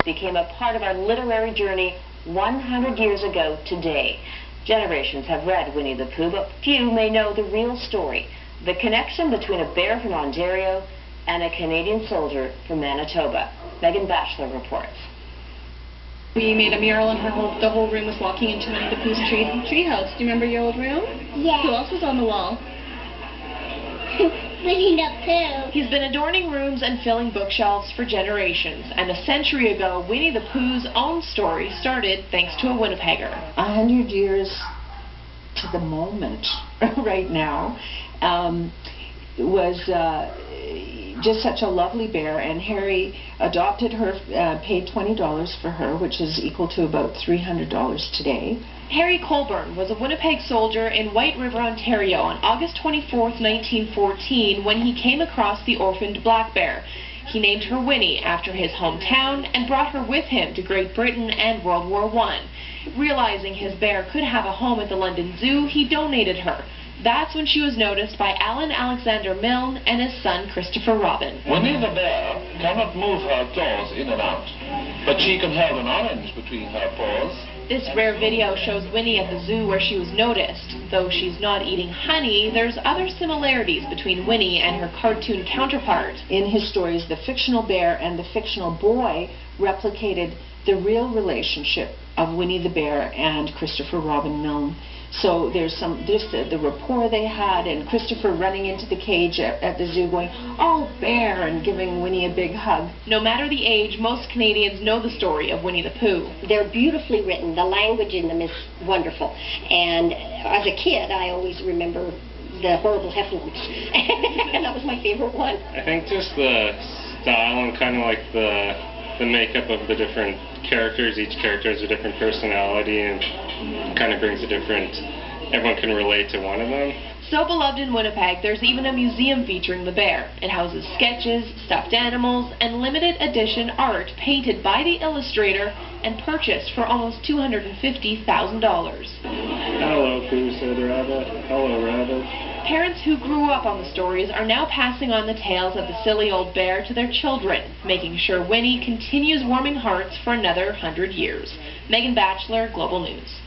became a part of our literary journey 100 years ago today. Generations have read Winnie the Pooh, but few may know the real story, the connection between a bear from Ontario and a Canadian soldier from Manitoba. Megan Batchelor reports. We made a mural and the whole room was walking into Winnie the Pooh's treehouse. Do you remember your old room? Yeah. Who else was on the wall? Winnie the Pooh. He's been adorning rooms and filling bookshelves for generations. And a century ago, Winnie the Pooh's own story started thanks to a Winnipegger. 100 years to the moment right now was just such a lovely bear, and Harry adopted her, paid $20 for her, which is equal to about $300 today. Harry Colburn was a Winnipeg soldier in White River, Ontario on August 24, 1914, when he came across the orphaned black bear. He named her Winnie after his hometown and brought her with him to Great Britain and World War I. Realizing his bear could have a home at the London Zoo, he donated her. That's when she was noticed by Alan Alexander Milne and his son Christopher Robin. Winnie the bear cannot move her claws in and out, but she can hold an orange between her paws. This rare video shows Winnie at the zoo where she was noticed. Though she's not eating honey, there's other similarities between Winnie and her cartoon counterpart. In his stories, the fictional bear and the fictional boy replicated the real relationship of Winnie the bear and Christopher Robin Milne. So there's the rapport they had, and Christopher running into the cage at the zoo going, "Oh, bear," and giving Winnie a big hug. No matter the age, most Canadians know the story of Winnie the Pooh. They're beautifully written. The language in them is wonderful. And as a kid, I always remember the horrible heffalumps. And that was my favorite one. I think just the style and kind of like the makeup of the different characters. Each character has a different personality and kind of brings a different, everyone can relate to one of them. So beloved in Winnipeg, there's even a museum featuring the bear. It houses sketches, stuffed animals, and limited edition art painted by the illustrator and purchased for almost $250,000. Hello, Pooh, said Rabbit. Hello, Rabbit. Parents who grew up on the stories are now passing on the tales of the silly old bear to their children, making sure Winnie continues warming hearts for another 100 years. Megan Batchelor, Global News.